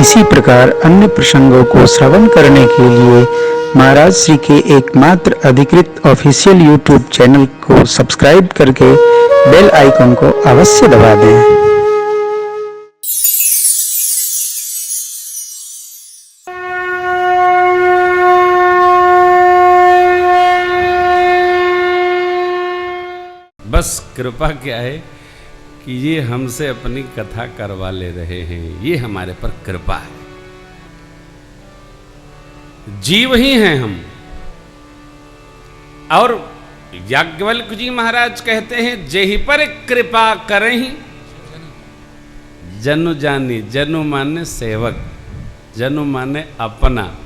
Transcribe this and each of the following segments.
इसी प्रकार अन्य प्रसंगों को श्रवण करने के लिए महाराज श्री के एकमात्र अधिकृत ऑफिशियल यूट्यूब चैनल को सब्सक्राइब करके बेल आइकन को अवश्य दबा दें। बस कृपा क्या है कि ये हमसे अपनी कथा करवा ले रहे हैं, ये हमारे पर कृपा है। जीव ही हैं हम। और याज्ञवल्क्य जी महाराज कहते हैं, जेहि पर कृपा करहि जनु जानी। जनु माने सेवक, जनु माने अपना।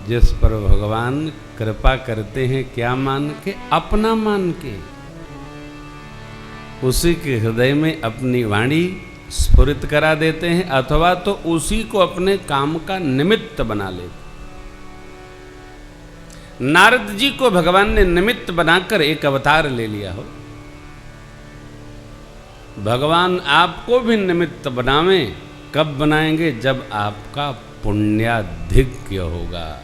जिस पर भगवान कृपा करते हैं क्या मान के? अपना मान के। उसी के हृदय में अपनी वाणी स्फुरित करा देते हैं, अथवा तो उसी को अपने काम का निमित्त बना लेते। नारद जी को भगवान ने निमित्त बनाकर एक अवतार ले लिया हो। भगवान आपको भी निमित्त बनावें, कब बनाएंगे? जब आपका पुण्याधिक्य होगा।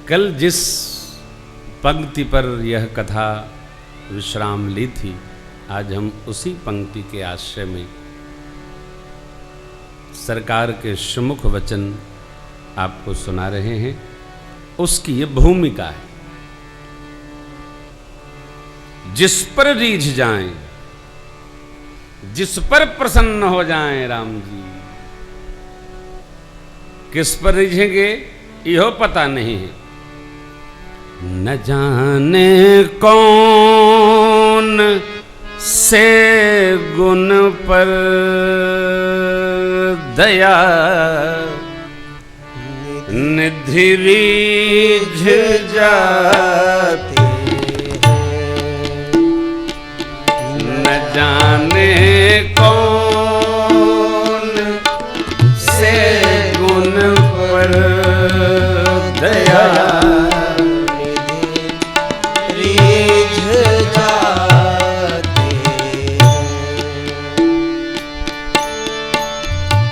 कल जिस पंक्ति पर यह कथा विश्राम ली थी, आज हम उसी पंक्ति के आश्रय में सरकार के सुमुख वचन आपको सुना रहे हैं। उसकी ये भूमिका है। जिस पर रीझ जाएं, जिस पर प्रसन्न हो जाएं राम जी। किस पर रीझेंगे यह पता नहीं है। न जाने कौन से गुण पर दया निधि रीझ जाती है। न जाने कौन से गुण पर दया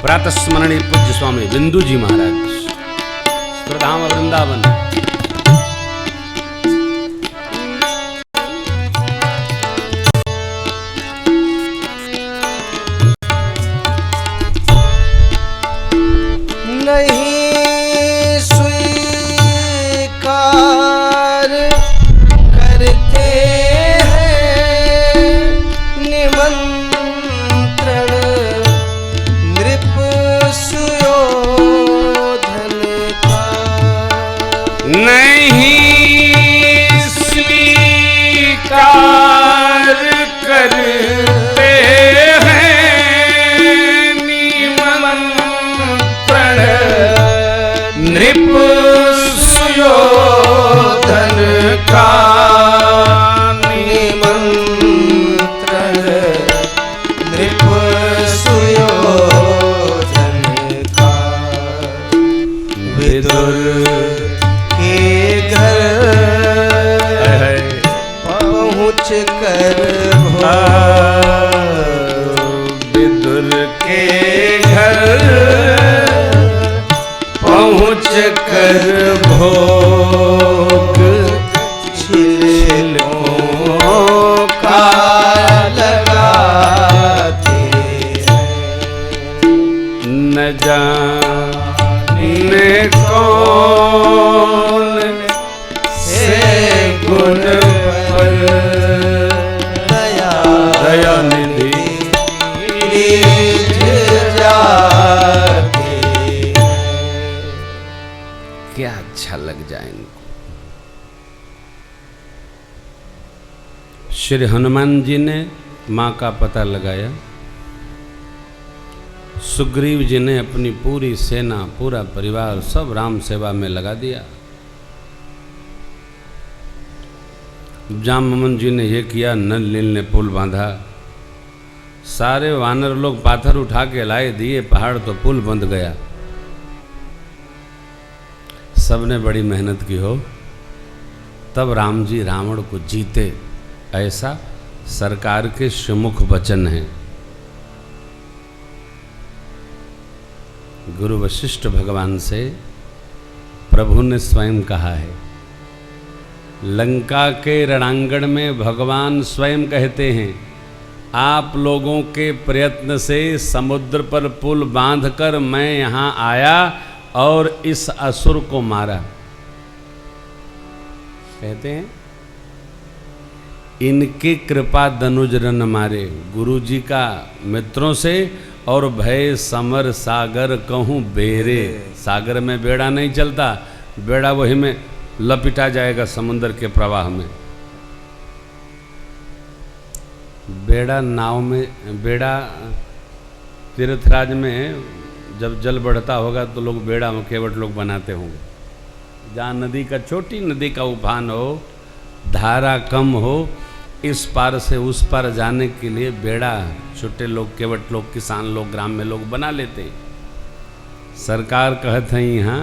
प्रातः स्मरणीय पूज्य स्वामी बिंदु जी महाराज, प्रधाम वृंदावन। नहीं स्वीकार करते हैं निमंत्रण नहीं स्वीकार करते हैं निमंत्रण नृप सुयोधन का। निमंत्रण नृप सुयोधन का। विदुर पहुँच कर विदुर के घर पहुँच कर भोग छिलों का लगाते हैं। न जाने कौन से गुण पर दया निधि रीझ जाती है। क्या अच्छा लग जाए इनको। श्री हनुमान जी ने माँ का पता लगाया। सुग्रीव जी ने अपनी पूरी सेना, पूरा परिवार सब राम सेवा में लगा दिया। जामवन जी ने यह किया, नल नील ने पुल बांधा। सारे वानर लोग पाथर उठा के लाए दिए, पहाड़ तो पुल बंध गया। सबने बड़ी मेहनत की हो, तब राम जी रावण को जीते। ऐसा सरकार के सुमुख वचन हैं। गुरु वशिष्ठ भगवान से प्रभु ने स्वयं कहा है। लंका के रणांगण में भगवान स्वयं कहते हैं, आप लोगों के प्रयत्न से समुद्र पर पुल बांधकर मैं यहाँ आया और इस असुर को मारा। कहते हैं इनकी कृपा दनुज रन मारे, गुरु जी का मित्रों से, और भय समर सागर कहूँ बेरे। सागर में बेड़ा नहीं चलता, बेड़ा वही में लपिटा जाएगा समुद्र के प्रवाह में। बेड़ा नाव में, बेड़ा तीर्थराज में जब जल बढ़ता होगा तो लोग बेड़ा में केवट लोग बनाते होंगे। जहाँ नदी का, छोटी नदी का उफान हो, धारा कम हो, इस पार से उस पार जाने के लिए बेड़ा छोटे लोग, केवट लोग, किसान लोग, ग्राम में लोग बना लेते हैं। सरकार कहते हैं यहाँ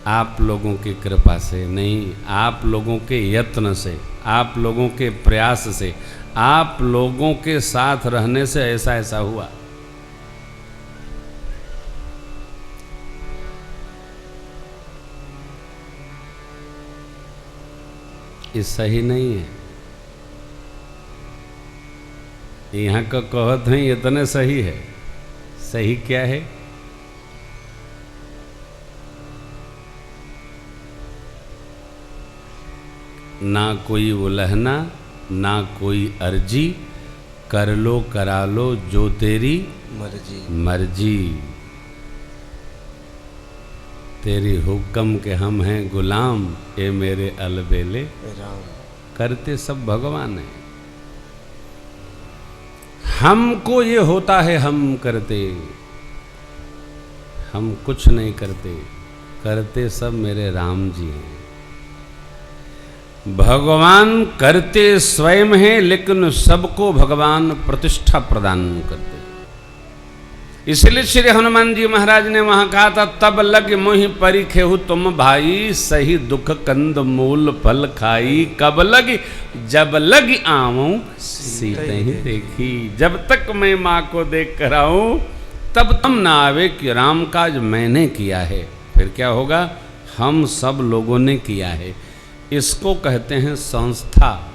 आप लोगों की कृपा से नहीं, आप लोगों के यत्न से, आप लोगों के प्रयास से, आप लोगों के साथ रहने से ऐसा ऐसा हुआ। ये सही नहीं है। यहाँ का कहत है इतने सही है। सही क्या है? ना कोई उलहना, ना कोई अर्जी, कर लो करा लो जो तेरी मर्जी। तेरी हुक्म के हम हैं गुलाम, ये मेरे अलबेले राम। करते सब भगवान है। हमको ये होता है हम करते, हम कुछ नहीं करते, करते सब मेरे राम जी हैं। भगवान करते स्वयं हैं, लेकिन सबको भगवान प्रतिष्ठा प्रदान करते। इसलिए श्री हनुमान जी महाराज ने वहां कहा था, तब लग मोहि परिखेहु तुम भाई, सही दुख कंद मूल फल खाई। कब लग? जब लग आऊं सीते ही देखी। जब तक मैं माँ को देख कर आऊं तब तुम ना आवे कि राम काज मैंने किया है। फिर क्या होगा? हम सब लोगों ने किया है। इसको कहते हैं संस्था।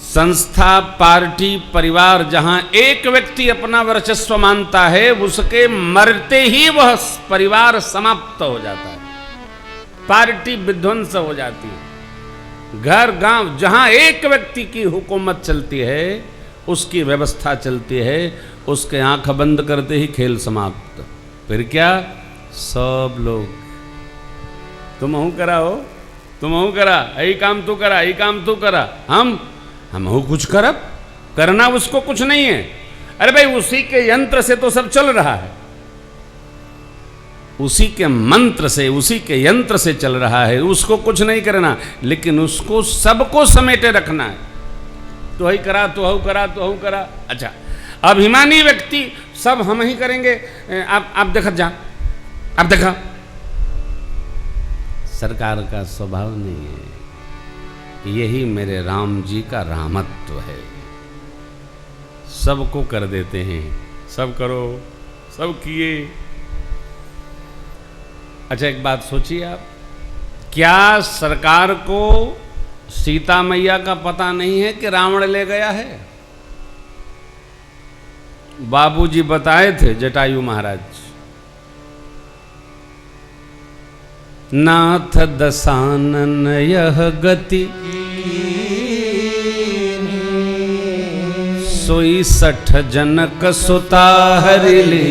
संस्था, पार्टी, परिवार, जहां एक व्यक्ति अपना वर्चस्व मानता है, उसके मरते ही वह परिवार समाप्त हो जाता है, पार्टी विध्वंस हो जाती है। घर गांव जहां एक व्यक्ति की हुकूमत चलती है, उसकी व्यवस्था चलती है, उसके आंख बंद करते ही खेल समाप्त। फिर क्या? सब लोग तुम हूं करा हो, तुम हूं करा, यही काम तू करा, यही काम तू करा, हम हो कुछ करब, करना उसको कुछ नहीं है। अरे भाई, उसी के यंत्र से तो सब चल रहा है, उसी के मंत्र से, उसी के यंत्र से चल रहा है, उसको कुछ नहीं करना, लेकिन उसको सबको समेटे रखना है। तो ही करा, तो हु करा, तो हु करा। अच्छा, अभिमानी व्यक्ति सब हम ही करेंगे, आप देखत जा, आप देखा। सरकार का स्वभाव नहीं है। यही मेरे राम जी का रामत्व है। सबको कर देते हैं, सब करो, सब किए। अच्छा, एक बात सोचिए आप, क्या सरकार को सीता मैया का पता नहीं है कि रावण ले गया है? बाबूजी बताए थे, जटायु महाराज, नाथ दशानन यह गति, सोई 60 जनक सुता हरिले,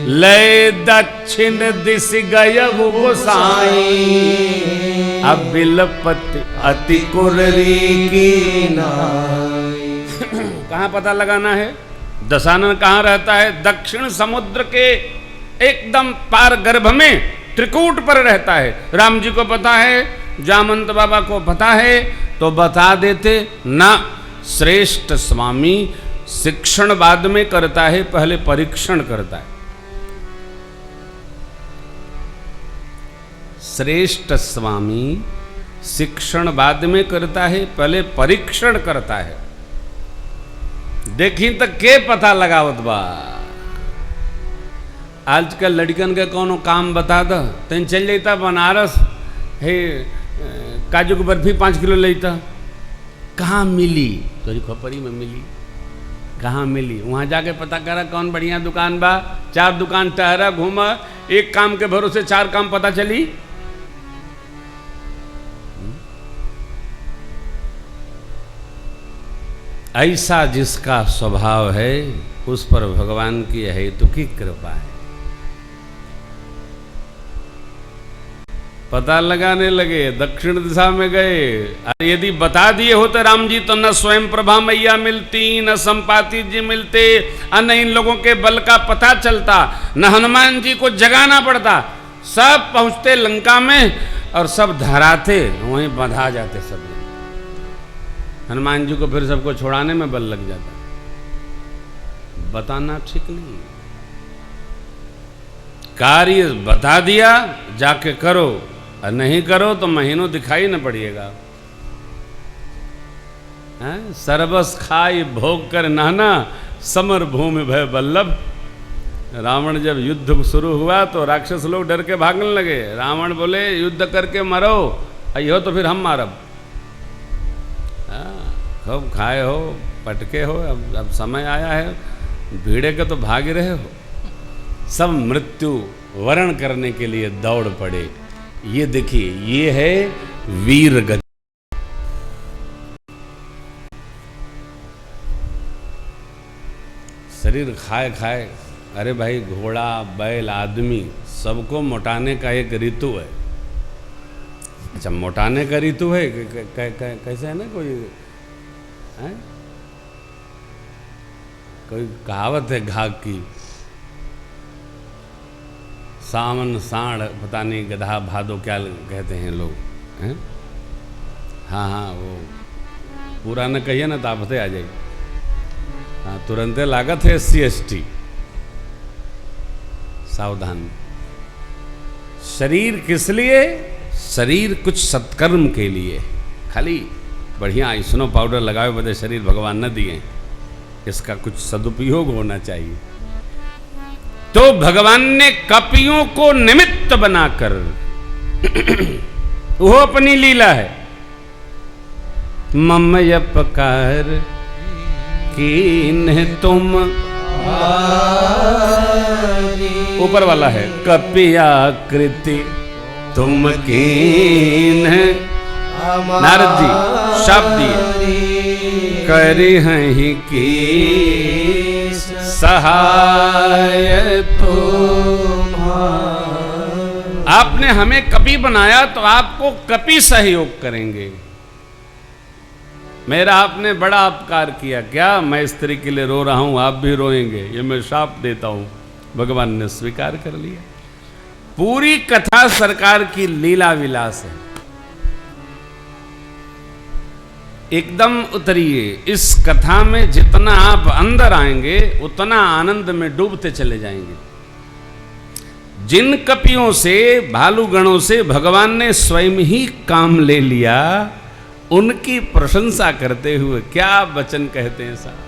लय दक्षिण दिश गयहु गोसाई, अब बिलपति अति कुररी की नाई। कहाँ पता लगाना है? दशानन कहाँ रहता है? दक्षिण समुद्र के एकदम पार गर्भ में त्रिकूट पर रहता है। राम जी को पता है, जामंत बाबा को पता है, तो बता देते ना। श्रेष्ठ स्वामी शिक्षण बाद में करता है, पहले परीक्षण करता है। श्रेष्ठ स्वामी शिक्षण बाद में करता है, पहले परीक्षण करता है। देखी तो के पता लगावत बा। आजकल लड़कन के कोनो काम बता दो तेन चल जाता बनारस, हे काजू की बर्फी 5 किलो लेता, कहाँ मिली तोरी खोपड़ी में मिली, कहाँ मिली, वहाँ जाके पता करा कौन बढ़िया दुकान बा, 4 दुकान टहरा घूमा, एक काम के भरोसे 4 काम पता चली। ऐसा जिसका स्वभाव है उस पर भगवान की हेतुकी कृपा है। पता लगाने लगे, दक्षिण दिशा में गए। यदि बता दिए होते राम जी तो न स्वयं प्रभा मैया मिलती, न संपाति जी मिलते, न इन लोगों के बल का पता चलता, न हनुमान जी को जगाना पड़ता। सब पहुंचते लंका में और सब धराते, वहीं बंधा जाते सब लोग। हनुमान जी को फिर सबको छोड़ाने में बल लग जाता। बताना ठीक नहीं, कार्य बता दिया जाके करो, और नहीं करो तो महीनों दिखाई न पड़िएगा। सर्वस खाई भोग कर नहाना, समर भूमि भय बल्लभ। रावण जब युद्ध शुरू हुआ तो राक्षस लोग डर के भागने लगे। रावण बोले युद्ध करके मरो, अयो तो फिर हम मारब। खूब खाए हो, पटके हो, अब समय आया है, भीड़े के तो भाग रहे हो। सब मृत्यु वरण करने के लिए दौड़ पड़े। ये देखिए, ये है वीर गति। शरीर खाए खाए, अरे भाई घोड़ा बैल आदमी सबको मोटाने का एक ऋतु है। अच्छा, मोटाने का ऋतु है, कैसे है ना, कोई कहावत है घाघ की, सावन साढ़ पता नहीं गधा भादो क्या कहते हैं लोग हैं। हाँ हाँ, वो पूरा न कहिए ना तो आपते आ जाएगी। हाँ, तुरंते लागत है SC/ST। सावधान। शरीर किस लिए? शरीर कुछ सत्कर्म के लिए। खाली बढ़िया स्नो पाउडर लगाए बदे शरीर भगवान न दिए, इसका कुछ सदुपयोग होना चाहिए। तो भगवान ने कपियों को निमित्त बनाकर वो अपनी लीला है। ममयपकार कीन्ह तुम, ऊपर वाला है, कपियाकृति तुम कीन्ह। नारद जी शाप दिए, करी हैं की सहाय तुम। आपने हमें कपि बनाया तो आपको कपि सहयोग करेंगे। मेरा आपने बड़ा उपकार किया, क्या मैं स्त्री के लिए रो रहा हूं, आप भी रोएंगे, ये मैं शाप देता हूं। भगवान ने स्वीकार कर लिया। पूरी कथा सरकार की लीला विलास है। एकदम उतरिए इस कथा में, जितना आप अंदर आएंगे उतना आनंद में डूबते चले जाएंगे। जिन कपियों से, भालूगणों से भगवान ने स्वयं ही काम ले लिया, उनकी प्रशंसा करते हुए क्या वचन कहते हैं साहब।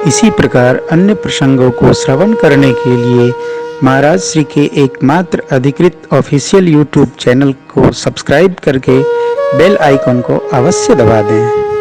इसी प्रकार अन्य प्रसंगों को श्रवण करने के लिए महाराज श्री के एकमात्र अधिकृत ऑफिशियल YouTube चैनल को सब्सक्राइब करके बेल आइकन को अवश्य दबा दें।